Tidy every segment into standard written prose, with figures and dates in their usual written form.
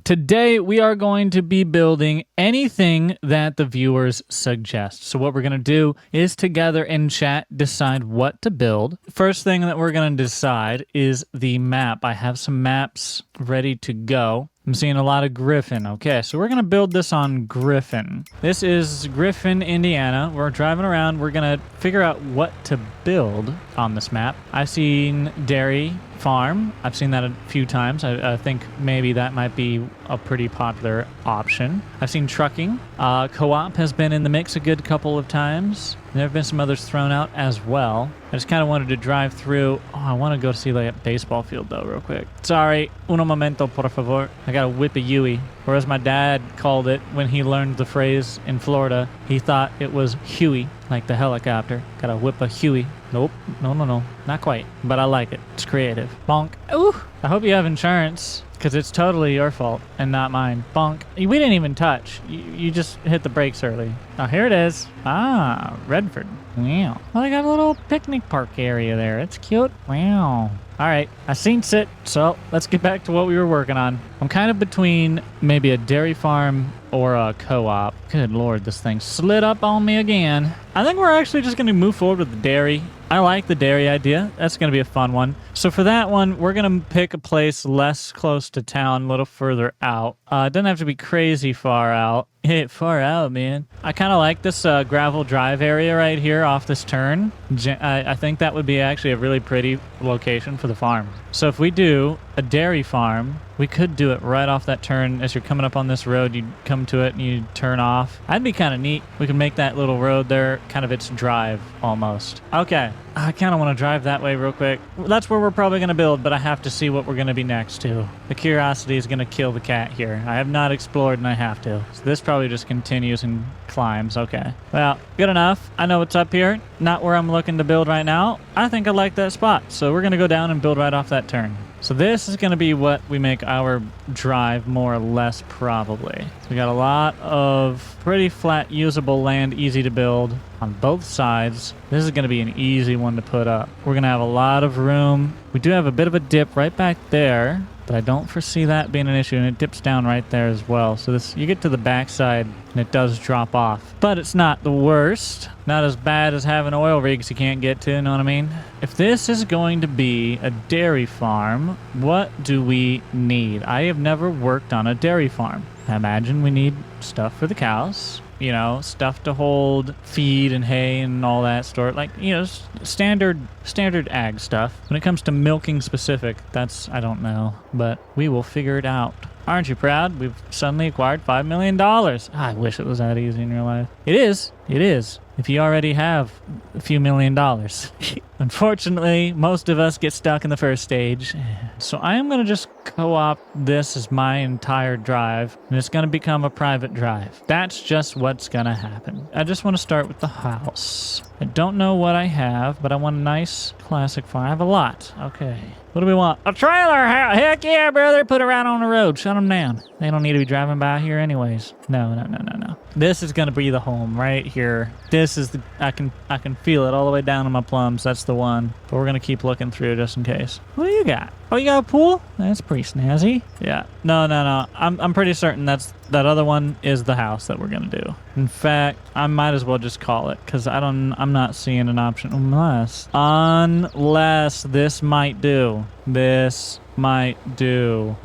Today, we are going to be building anything that the viewers suggest. So what we're going to do is together in chat decide what to build. First thing that we're going to decide is the map. I have some maps ready to go. I'm seeing a lot of Griffin. Okay, so we're going to build this on Griffin. This is Griffin, Indiana. We're driving around. We're going to figure out what to build on this map. I've seen dairy farm. I've seen that a few times. I think maybe that might be a pretty popular option. I've seen trucking. Co-op has been in the mix a good couple of times. There have been some others thrown out as well. I just kind of wanted to drive through. Oh, I want to go see like a baseball field though real quick. Sorry, uno momento por favor. I got to whip a Huey. Or as my dad called it when he learned the phrase in Florida, he thought it was Huey, like the helicopter. Got to whip a Huey. Nope, no, not quite, but I like it. It's creative. Bonk. Ooh, I hope you have insurance, because it's totally your fault and not mine. Bonk. We didn't even touch. You just hit the brakes early. Oh, here it is. Ah, Redford. Wow. Well, they got a little picnic park area there. It's cute. Wow. All right, I seen it, so let's get back to what we were working on. I'm kind of between maybe a dairy farm or a co-op. Good Lord, this thing slid up on me again. I think we're actually just going to move forward with the dairy. I like the dairy idea. That's going to be a fun one. So for that one, we're going to pick a place less close to town, a little further out. It doesn't have to be crazy far out. Hey, far out, man. I kind of like this gravel drive area right here off this turn. I think that would be actually a really pretty location for the farm. So if we do a dairy farm, we could do it right off that turn. As you're coming up on this road, you come to it and you turn off. That'd be kind of neat. We can make that little road there kind of its drive almost. Okay, I kind of want to drive that way real quick. That's where we're probably going to build, but I have to see what we're going to be next to. The curiosity is going to kill the cat here. I have not explored and I have to. So this probably just continues and climbs. Okay, well, good enough. I know what's up here. Not where I'm looking to build right now. I think I like that spot. So we're going to go down and build right off that turn. So this is going to be what we make our drive more or less probably. So we got a lot of pretty flat usable land, easy to build on both sides. This is going to be an easy one to put up. We're going to have a lot of room. We do have a bit of a dip right back there, but I don't foresee that being an issue, and it dips down right there as well. So this, you get to the backside and it does drop off, but it's not the worst. Not as bad as having oil rigs you can't get to, you know what I mean? If this is going to be a dairy farm, what do we need? I have never worked on a dairy farm. I imagine we need stuff for the cows. You know, stuff to hold feed and hay and all that sort. Like, you know, standard ag stuff. When it comes to milking specific, that's, I don't know. But we will figure it out. Aren't you proud? We've suddenly acquired $5 million. I wish it was that easy in real life. It is. It is. If you already have a few $1 million. Unfortunately, most of us get stuck in the first stage. So I am going to just co-op this as my entire drive, and it's going to become a private drive. That's just what's going to happen. I just want to start with the house. I don't know what I have, but I want a nice classic farm. I have a lot. Okay. What do we want? A trailer house. Heck yeah, brother. Put it right on the road. Shut them down. They don't need to be driving by here anyways. No. This is going to be the home right here. This is the, I can feel it all the way down to my plums. That's the one. But we're going to keep looking through just in case. What do you got? Oh, you got a pool? That's pretty snazzy. Yeah. No. I'm pretty certain that other one is the house that we're going to do. In fact, I might as well just call it because I'm not seeing an option unless this might do. This might do.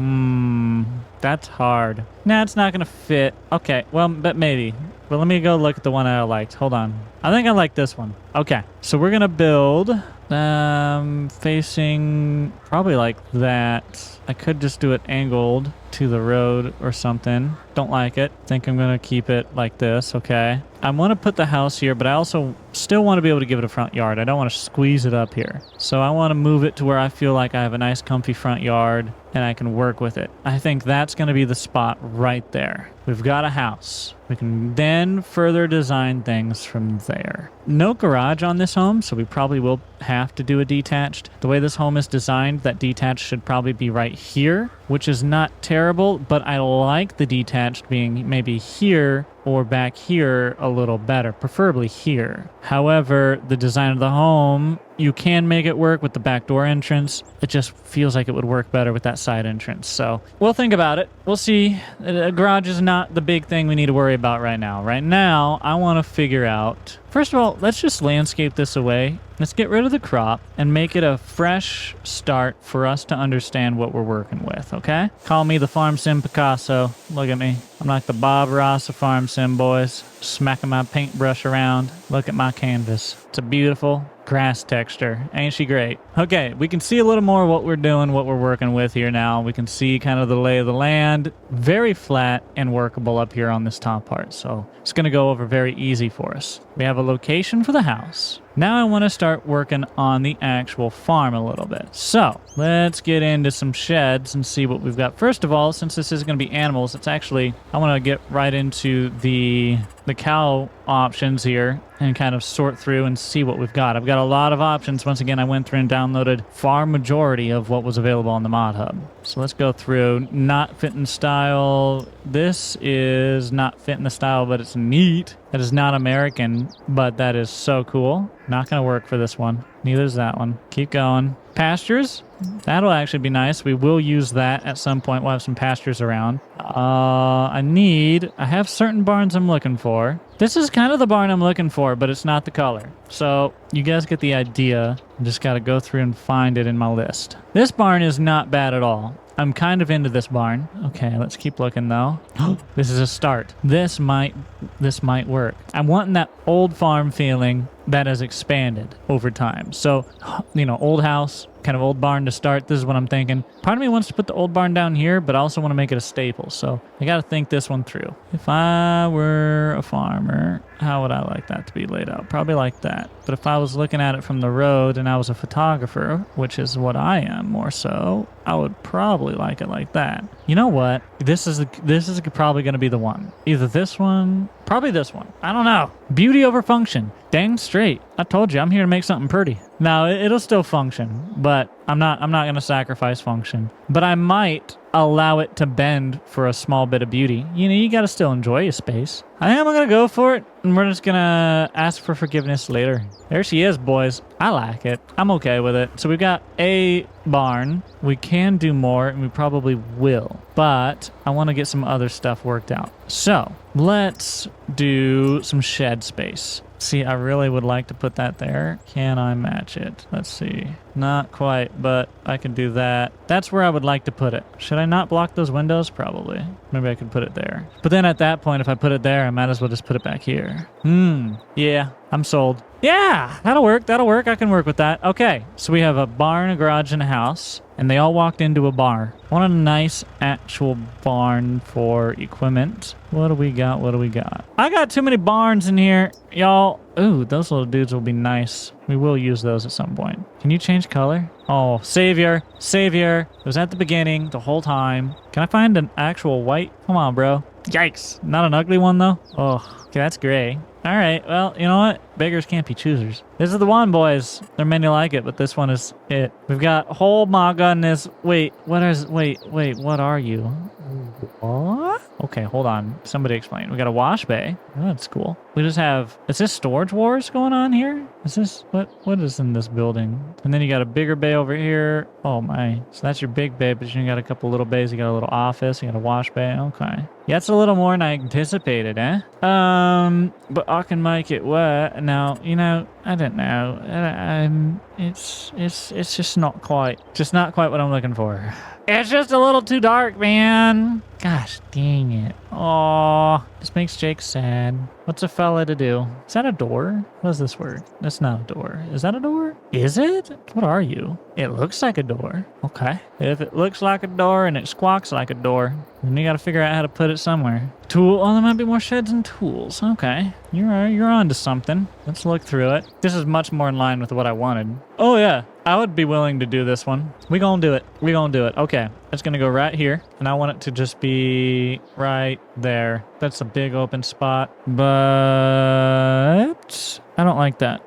That's hard. Nah, it's not going to fit. Okay, well, but maybe. But let me go look at the one I liked. Hold on. I think I like this one. Okay, so we're going to build facing probably like that. I could just do it angled to the road or something. Don't like it. Think I'm going to keep it like this. Okay. I want to put the house here, but I also still want to be able to give it a front yard. I don't want to squeeze it up here. So I want to move it to where I feel like I have a nice comfy front yard and I can work with it. I think that's going to be the spot right there. We've got a house. We can then further design things from there. No garage on this home, so we probably will have to do a detached. The way this home is designed, that detached should probably be right here, which is not terrible, but I like the detached being maybe here or back here a little better, preferably here. However, the design of the home, you can make it work with the back door entrance. It just feels like it would work better with that side entrance. So we'll think about it. We'll see. A garage is not the big thing we need to worry about right now. Right now, I want to figure out, first of all, let's just landscape this away. Let's get rid of the crop and make it a fresh start for us to understand what we're working with, okay? Call me the Farm Sim Picasso. Look at me. I'm like the Bob Ross of Farm Sim, boys. Smacking my paintbrush around. Look at my canvas. It's a beautiful grass texture. Ain't she great? Okay, we can see a little more what we're doing, what we're working with here now. We can see kind of the lay of the land. Very flat and workable up here on this top part. So it's going to go over very easy for us. We have a location for the house. Now I want to start working on the actual farm a little bit. So let's get into some sheds and see what we've got. First of all, since this is going to be animals, it's actually, I want to get right into the cow options here and kind of sort through and see what we've got. I've got a lot of options. Once again, I went through and downloaded far majority of what was available on the mod hub. So let's go through. Not fitting style. This is not fitting the style, but it's neat. That is not American, but that is so cool. Not going to work for this one. Neither is that one. Keep going. Pastures. That'll actually be nice. We will use that at some point. We'll have some pastures around. I have certain barns I'm looking for. This is kind of the barn I'm looking for, but it's not the color. So you guys get the idea. I just got to go through and find it in my list. This barn is not bad at all. I'm kind of into this barn. Okay, let's keep looking though. This is a start. This might work. I'm wanting that old farm feeling that has expanded over time. So, old house, kind of old barn to start. This is what I'm thinking. Part of me wants to put the old barn down here, but I also want to make it a staple. So I got to think this one through. If I were a farmer, how would I like that to be laid out? Probably like that. But if I was looking at it from the road and I was a photographer, which is what I am more so, I would probably like it like that. You know what? This is probably going to be the one. Either this one, probably this one. I don't know. Beauty over function. Dang straight. I told you, I'm here to make something pretty. Now, it'll still function, but I'm not going to sacrifice function. But I might allow it to bend for a small bit of beauty. You got to still enjoy your space. I am going to go for it, and we're just going to ask for forgiveness later. There she is, boys. I like it. I'm okay with it. So we've got a barn. We can do more, and we probably will. But I want to get some other stuff worked out. So let's do some shed space. See, I really would like to put that there. Can I match it? Let's see. Not quite, but I can do that. That's where I would like to put it. Should I not block those windows? Probably. Maybe I could put it there. But then at that point, if I put it there, I might as well just put it back here. Yeah, I'm sold. Yeah, that'll work. That'll work. I can work with that. Okay, so we have a barn, a garage, and a house. And they all walked into a bar. I want a nice actual barn for equipment. What do we got? What do we got? I got too many barns in here, y'all. Ooh, those little dudes will be nice. We will use those at some point. Can you change color? Oh, savior. Savior. It was at the beginning the whole time. Can I find an actual white? Come on, bro. Yikes. Not an ugly one, though? Oh, okay, that's gray. All right, well, you know what? Beggars can't be choosers. This is the one, boys. There are many like it, but this one is it. We've got, oh my goodness. Wait, what are you? What? Okay, hold on. Somebody explain. We got a wash bay. Oh, that's cool. We just have, is this storage wars going on here? Is this, what is in this building? And then you got a bigger bay over here. Oh my. So that's your big bay, but you got a couple little bays. You got a little office. You got a wash bay. Okay. Yeah, it's a little more than I anticipated, eh? But I can make it work. Now, I don't know. It's just not quite what I'm looking for. It's just a little too dark, man. Gosh dang it. Oh, this makes Jake sad. What's a fella to do? Is that a door? What is this word? That's not a door. Is that a door? Is it? What are you? It looks like a door. Okay. If it looks like a door and it squawks like a door, then you got to figure out how to put it somewhere. Tool. Oh, there might be more sheds and tools. Okay. You're on to something. Let's look through it. This is much more in line with what I wanted. Oh, yeah. I would be willing to do this one. We gonna do it. We gonna do it. Okay. It's gonna go right here. And I want it to just be right there. That's a big open spot. But I don't like that.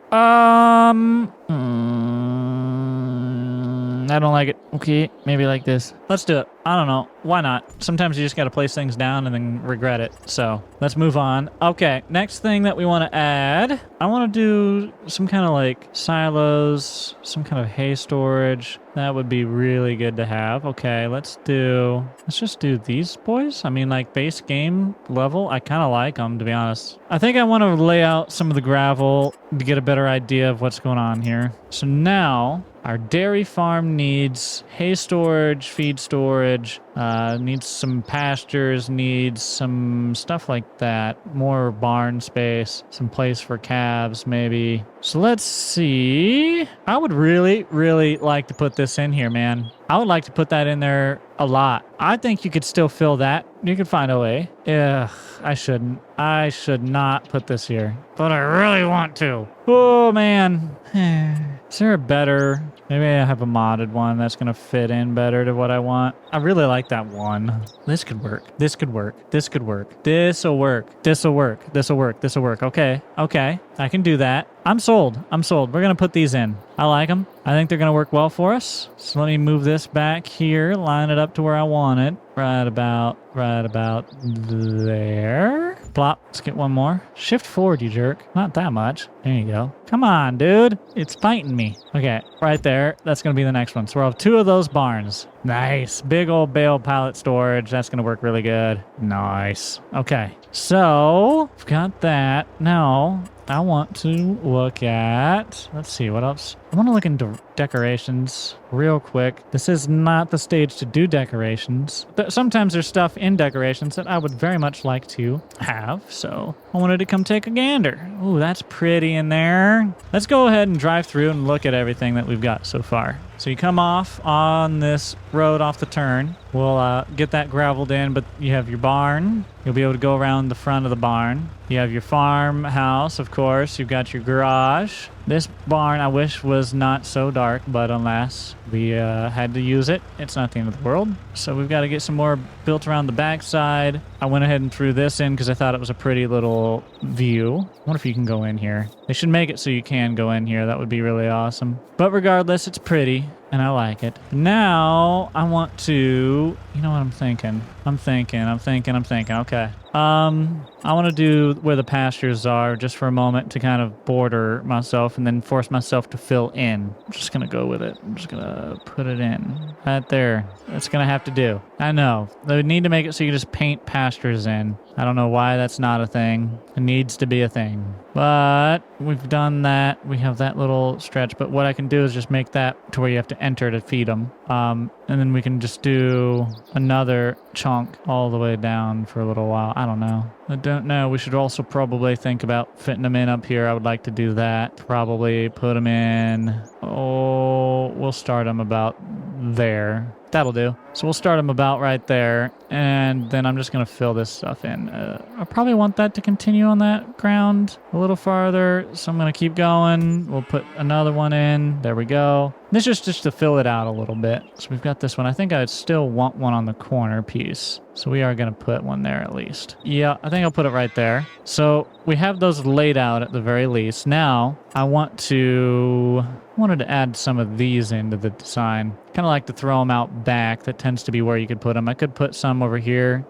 I don't like it. Okay, maybe like this. Let's do it. I don't know. Why not? Sometimes you just got to place things down and then regret it. So let's move on. Okay, next thing that we want to add, I want to do some kind of like silos, some kind of hay storage. That would be really good to have. Okay, let's just do these boys. I mean, like base game level, I kind of like them, to be honest. I think I want to lay out some of the gravel to get a better idea of what's going on here. So now our dairy farm needs hay storage, feed storage, needs some pastures, needs some stuff like that. More barn space, some place for calves maybe. So let's see. I would really, really like to put this in here, man. I would like to put that in there a lot. I think you could still fill that. You could find a way. Ugh, I shouldn't. I should not put this here. But I really want to. Oh, man. Is there a better... Maybe I have a modded one that's going to fit in better to what I want. I really like that one. This could work. This could work. This could work. This'll work. This'll work. This'll work. This'll work. Okay. Okay. I can do that. I'm sold. I'm sold. We're going to put these in. I like them. I think they're going to work well for us. So let me move this back here, line it up to where I want it. Right about there. Plop. Let's get one more. Shift forward, you jerk. Not that much. There you go. Come on, dude. It's fighting me. Okay, right there. That's going to be the next one. So we'll have 2 of those barns. Nice. Big old bale pallet storage. That's going to work really good. Nice. Okay. So, we've got that. Now, I want to look at... Let's see, what else? I want to look into decorations real quick. This is not the stage to do decorations. But sometimes there's stuff in decorations that I would very much like to have. So, I wanted to come take a gander. Ooh, that's pretty in there. Let's go ahead and drive through and look at everything that we've got so far. So you come off on this road off the turn. We'll get that graveled in, but you have your barn. You'll be able to go around the front of the barn. You have your farmhouse, of course. You've got your garage. This barn, I wish, was not so dark, but alas, we had to use it. It's not the end of the world. So we've got to get some more built around the backside. I went ahead and threw this in because I thought it was a pretty little view. I wonder if you can go in here. They should make it so you can go in here. That would be really awesome. But regardless, it's pretty, and I like it. Now, I want to... You know what I'm thinking? I'm thinking. Okay. I want to do where the pastures are just for a moment to kind of border myself and then force myself to fill in. I'm just going to go with it. I'm just going to put it in right there. That's going to have to do. I know. They would need to make it so you just paint pastures in. I don't know why that's not a thing. It needs to be a thing. But we've done that. We have that little stretch. But what I can do is just make that to where you have to enter to feed them. And then we can just do another chunk all the way down for a little while. I don't know. I don't know. We should also probably think about fitting them in up here. I would like to do that. Probably put them in. Oh, we'll start them about there. That'll do. So we'll start them about right there, and then I'm just going to fill this stuff in. I probably want that to continue on that ground a little farther, so I'm going to keep going. We'll put another one in. There we go. This is just to fill it out a little bit. So we've got this one. I think I would still want one on the corner piece. So we are going to put one there at least. Yeah, I think I'll put it right there. So we have those laid out at the very least. Now, I wanted to add some of these into the design. Kind of like to throw them out back. That tends to be where you could put them. I could put some over here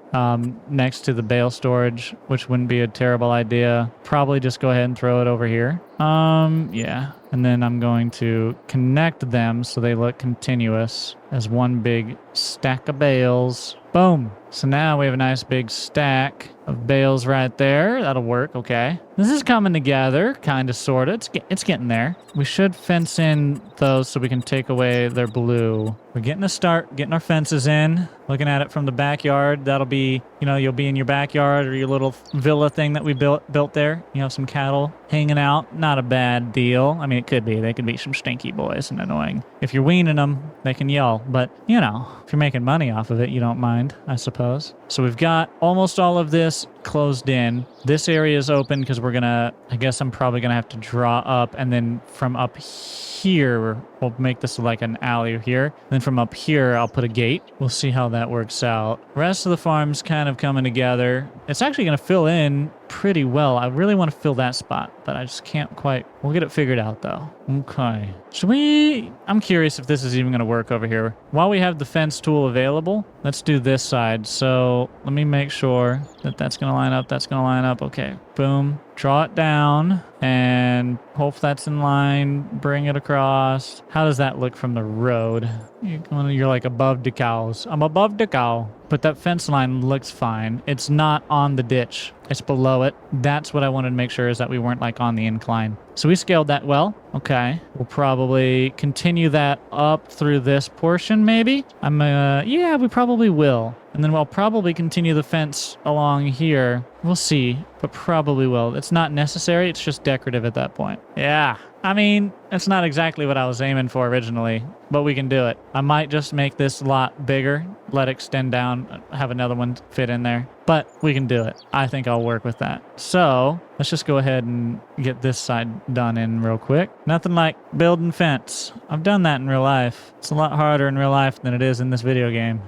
next to the bale storage, which wouldn't be a terrible idea. Probably just go ahead and throw it over here. Yeah. And then I'm going to connect them so they look continuous as one big stack of bales. Boom. So now we have a nice big stack of bales right there. That'll work. Okay. This is coming together, kind of, sort of. It's getting there. We should fence in those so we can take away their blue. We're getting a start, getting our fences in, looking at it from the backyard. That'll be, you know, you'll be in your backyard or your little villa thing that we built there. You have some cattle hanging out. Not a bad deal. I mean, it could be. They could be some stinky boys and annoying. If you're weaning them, they can yell. But, you know, if you're making money off of it, you don't mind, I suppose. So we've got almost all of this closed in. This area is open because we're gonna, I guess I'm probably gonna have to draw up, and then from up here we'll make this like an alley here, and then from up here I'll put a gate. We'll see how that works out. Rest of the farm's kind of coming together. It's actually gonna fill in pretty well. I really want to fill that spot, but I just can't quite. We'll get it figured out though. Okay. Should we, I'm curious if this is even going to work over here. While we have the fence tool available, let's do this side. So let me make sure that that's going to line up. That's going to line up. Okay. Boom. Draw it down and hope that's in line. Bring it across. How does that look from the road? You're like above the cows. I'm above the cow. But that fence line looks fine. It's not on the ditch. It's below it. That's what I wanted to make sure, is that we weren't like on the incline. So we scaled that well. Okay. We'll probably continue that up through this portion maybe. Yeah, we probably will. And then we'll probably continue the fence along here. We'll see, but probably will. It's not necessary. It's just decorative at that point. Yeah. I mean, it's not exactly what I was aiming for originally, but we can do it. I might just make this lot bigger, let it extend down, have another one fit in there, but we can do it. I think I'll work with that. So let's just go ahead and get this side done in real quick. Nothing like building fence. I've done that in real life. It's a lot harder in real life than it is in this video game.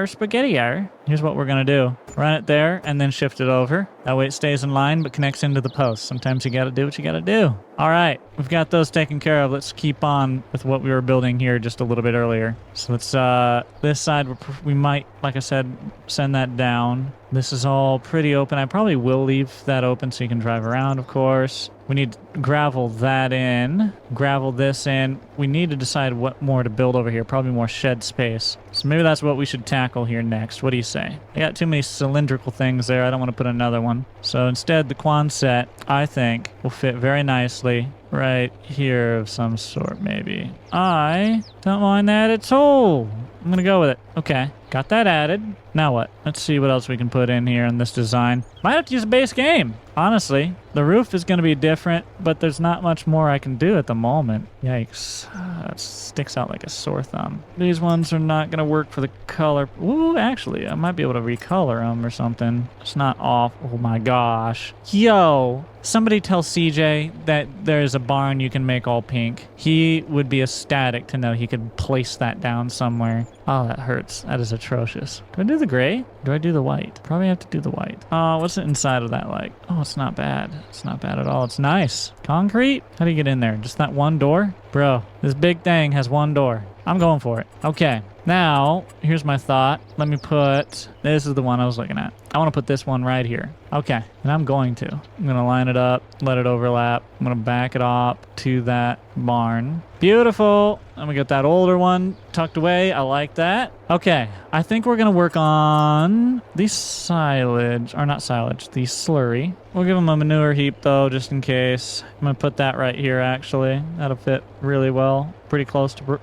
Spaghetti. Here's what we're going to do. Run it there and then shift it over. That way it stays in line but connects into the post. Sometimes you got to do what you got to do. All right, we've got those taken care of. Let's keep on with what we were building here just a little bit earlier. So let's, this side, we might, like I said, send that down. This is all pretty open. I probably will leave that open so you can drive around, of course. We need to gravel that in, gravel this in. We need to decide what more to build over here, probably more shed space. So maybe that's what we should tackle here next. What do you say? I got too many cylindrical things there. I don't want to put another one. So instead, the Quonset, I think, will fit very nicely right here of some sort, maybe. I don't mind that at all. I'm going to go with it. Okay. Got that added. Now what? Let's see what else we can put in here in this design. Might have to use a base game. Honestly, the roof is going to be different, but there's not much more I can do at the moment. Yikes. That sticks out like a sore thumb. These ones are not going to work for the color. Ooh, actually, I might be able to recolor them or something. It's not off. Oh my gosh. Yo, somebody tell CJ that there's a barn you can make all pink. He would be ecstatic to know he could place that down somewhere. Oh, that hurts. That is atrocious. Do I do the gray? Do I do the white? Probably have to do the white. Oh, what's the inside of that like? Oh, it's not bad. It's not bad at all. It's nice. Concrete? How do you get in there? Just that one door? Bro, this big thing has one door. I'm going for it. Okay. Now, here's my thought. Let me put, this is the one I was looking at. I want to put this one right here. Okay, and I'm going to line it up, let it overlap. I'm going to back it up to that barn. Beautiful. And we got that older one tucked away. I like that. Okay, I think we're going to work on the silage, or not silage, the slurry. We'll give them a manure heap though, just in case. I'm going to put that right here actually. That'll fit really well. Pretty close to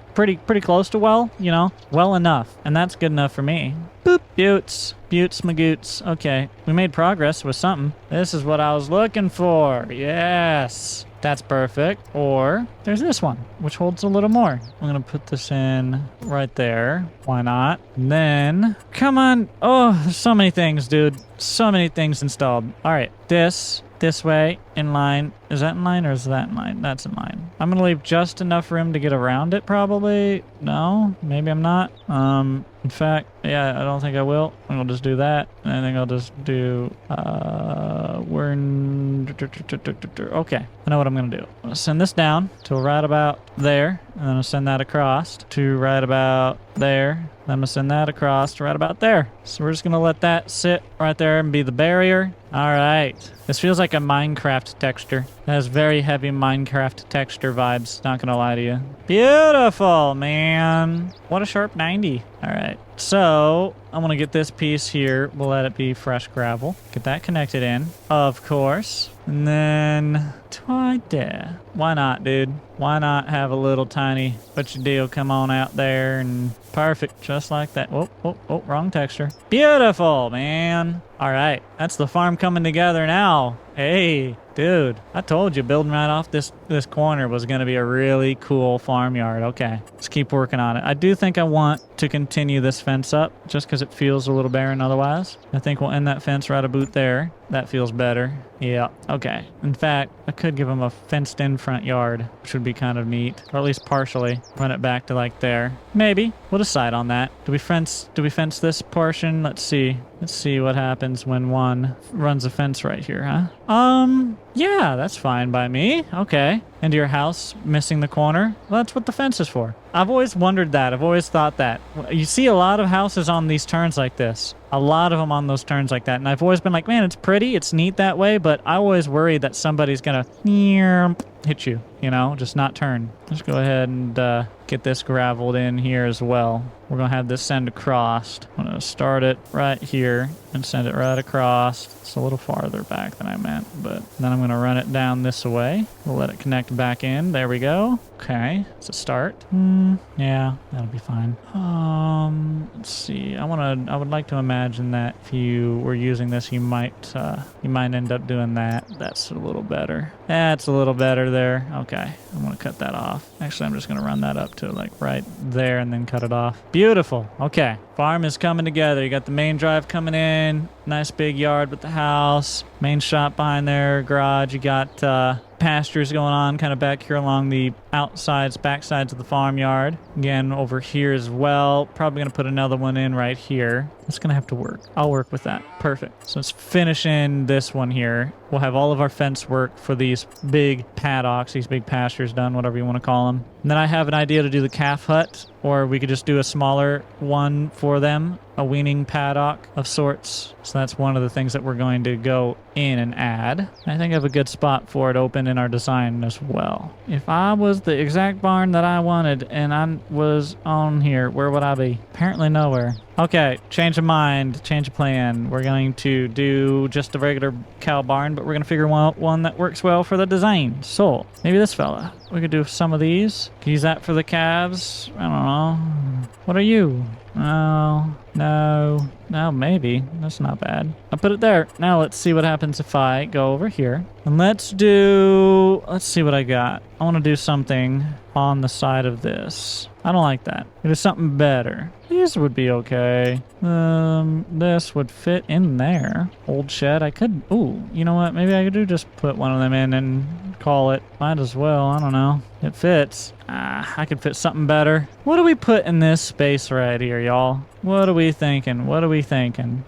close to well, you know, well enough. And that's good enough for me. Boop. Buttes magoots. Okay, we made progress with something. This is what I was looking for. Yes. That's perfect. Or there's this one, which holds a little more. I'm going to put this in right there. Why not? And then, come on. Oh, there's so many things, dude. So many things installed. All right, this way, in line. Is that in line or is that in line? That's in line. I'm going to leave just enough room to get around it, probably. No, maybe I'm not. In fact, yeah, I don't think I will. I'll just do that. And I think I'll just do, okay. I know what I'm going to do. I'm going to send this down to right about there. And then I'll send that across to right about there. Then I'm going to send that across to right about there. So we're just going to let that sit right there and be the barrier. All right. This feels like a Minecraft texture. It has very heavy Minecraft texture vibes. Not going to lie to you. Beautiful, man. What a sharp 90. All right. So I'm going to get this piece here. We'll let it be fresh gravel. Get that connected in, of course. And then right there. Why not, dude? Why not have a little tiny what's your deal come on out there and perfect, just like that. Oh, wrong texture. Beautiful, man. All right, that's the farm coming together now. Hey, dude, I told you building right off this corner was going to be a really cool farmyard. Okay, let's keep working on it. I do think I want to continue this fence up just because it feels a little barren otherwise. I think we'll end that fence right about there. That feels better. Yeah, okay. In fact, I could give them a fenced-in front yard, which would be kind of neat, or at least partially run it back to like there. Maybe. We'll decide on that. Do we fence this portion? Let's see. Let's see what happens when one runs a fence right here, huh? Yeah, that's fine by me. Okay. And your house missing the corner? Well, that's what the fence is for. I've always wondered that. I've always thought that. You see a lot of houses on these turns like this. A lot of them on those turns like that. And I've always been like, man, it's pretty. It's neat that way. But I always worry that somebody's going to hit you, you know, just not turn. Let's go ahead and get this graveled in here as well. We're going to have this send across. I'm going to start it right here and send it right across. It's a little farther back than I meant, but then I'm going to run it down this way. We'll let it connect back in. There we go. Okay, it's a start. Yeah, that'll be fine. Let's see. I would like to imagine that if you were using this, you might end up doing that. That's a little better. That's a little better there. Okay, I'm going to cut that off. Actually, I'm just going to run that up to like right there and then cut it off. Beautiful. Okay, farm is coming together. You got the main drive coming in. Nice big yard with the house. Main shop behind there. Garage. You got pastures going on kind of back here along the backsides of the farmyard. Again, over here as well. Probably going to put another one in right here. It's going to have to work. I'll work with that. Perfect. So let's finish in this one here. We'll have all of our fence work for these big paddocks, these big pastures done, whatever you want to call them. And then I have an idea to do the calf hut, or we could just do a smaller one for them, a weaning paddock of sorts. So that's one of the things that we're going to go in and add. I think I have a good spot for it open in our design as well. If I was the exact barn that I wanted and I was on here, where would I be? Apparently nowhere. Okay, change of mind, change of plan. We're going to do just a regular cow barn, but we're going to figure one that works well for the design. So, maybe this fella. We could do some of these. Use that for the calves. I don't know. What are you? Oh, no, maybe. That's not bad. I'll put it there. Now let's see what happens if I go over here. And let's see what I got. I want to do something on the side of this. I don't like that. It is something better. These would be okay. This would fit in there. Old shed. I could, you know what? Maybe I could just put one of them in and call it. Might as well. I don't know. It fits. I could fit something better. What do we put in this space right here, y'all? What are we thinking?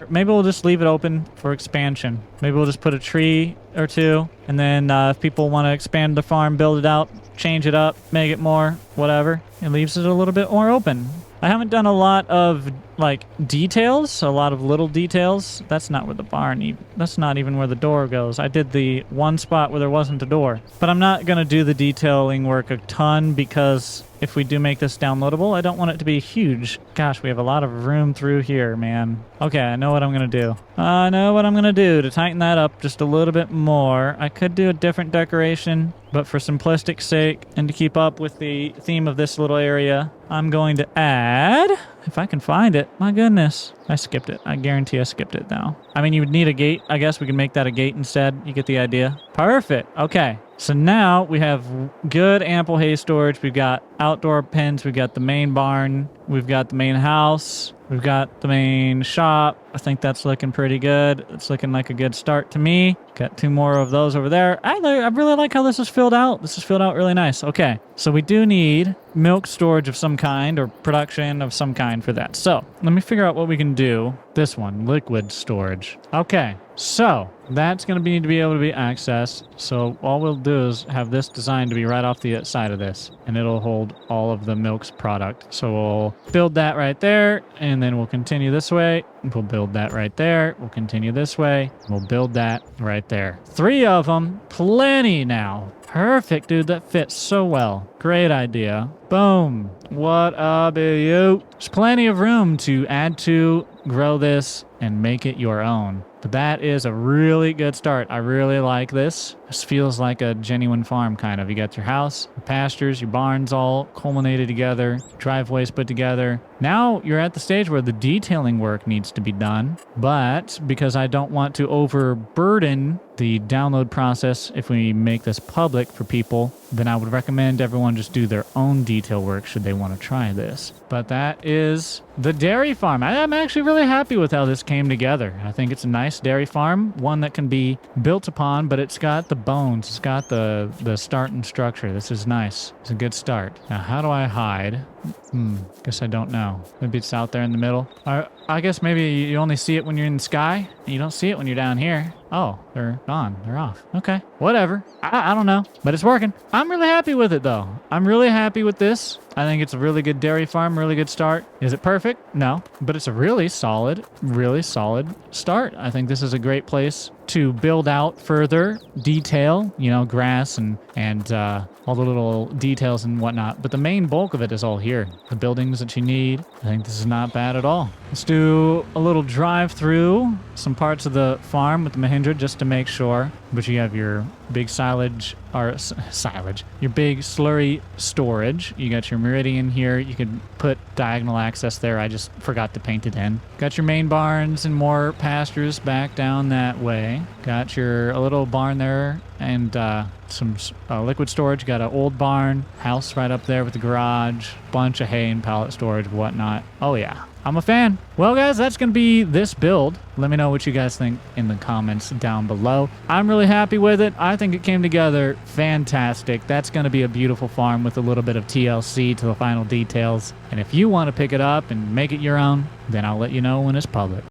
Maybe we'll just leave it open for expansion. Maybe we'll just put a tree or two, and then if people want to expand the farm, build it out, change it up, make it more, whatever, it leaves it a little bit more open. I haven't done a lot of like details, a lot of little details. That's not where the barn, that's not even where the door goes. I did the one spot where there wasn't a door. But I'm not going to do the detailing work a ton because if we do make this downloadable, I don't want it to be huge. Gosh, we have a lot of room through here, man. Okay, I know what I'm going to do. I know what I'm going to do to tighten that up just a little bit more. I could do a different decoration, but for simplistic sake and to keep up with the theme of this little area, I'm going to add, if I can find it, my goodness. I skipped it. I guarantee I skipped it now. I mean, you would need a gate. I guess we can make that a gate instead. You get the idea. Perfect. Okay. So now we have good ample hay storage. We've got outdoor pens. We've got the main barn. We've got the main house. We've got the main shop. I think that's looking pretty good. It's looking like a good start to me. Got two more of those over there. I really like how this is filled out. This is filled out really nice. Okay, so we do need milk storage of some kind or production of some kind for that. So let me figure out what we can do. This one, liquid storage. Okay, so that's going to need to be able to be accessed. So all we'll do is have this designed to be right off the side of this, and it'll hold build all of the milk's product. So we'll build that right there, and then we'll continue this way. We'll build that right there. We'll continue this way. We'll build that right there. 3 of them. Plenty now. Perfect, dude. That fits so well. Great idea. Boom. What up, you? There's plenty of room to add to, grow this, and make it your own. But that is a really good start. I really like this. This feels like a genuine farm, kind of. You got your house, your pastures, your barns all culminated together, driveways put together. Now you're at the stage where the detailing work needs to be done. But because I don't want to overburden the download process if we make this public for people, then I would recommend everyone just do their own detail work should they want to try this. But that is the dairy farm. I'm actually really happy with how this came together. I think it's a nice dairy farm, one that can be built upon, but it's got the bones. It's got the start and structure. This is nice. It's a good start. Now, how do I hide? Guess I don't know. Maybe it's out there in the middle. I guess maybe you only see it when you're in the sky. You don't see it when you're down here. Oh, they're gone. They're off. Okay, whatever. I don't know, but it's working. I'm really happy with it, though. I'm really happy with this. I think it's a really good dairy farm, really good start. Is it perfect? No, but it's a really solid start. I think this is a great place to build out further detail, you know, grass and all the little details and whatnot. But the main bulk of it is all here. The buildings that you need. I think this is not bad at all. Let's do a little drive through some parts of the farm with the Mahindra just to make sure. But you have your big silage, your big slurry storage. You got your meridian here. You could put diagonal access there. I just forgot to paint it in. Got your main barns and more pastures back down that way. Got a little barn there and some liquid storage. Got an old barn, house right up there with the garage, bunch of hay and pallet storage, whatnot. Oh yeah, I'm a fan. Well, guys, that's going to be this build. Let me know what you guys think in the comments down below. I'm really happy with it. I think it came together fantastic. That's going to be a beautiful farm with a little bit of TLC to the final details. And if you want to pick it up and make it your own, then I'll let you know when it's public.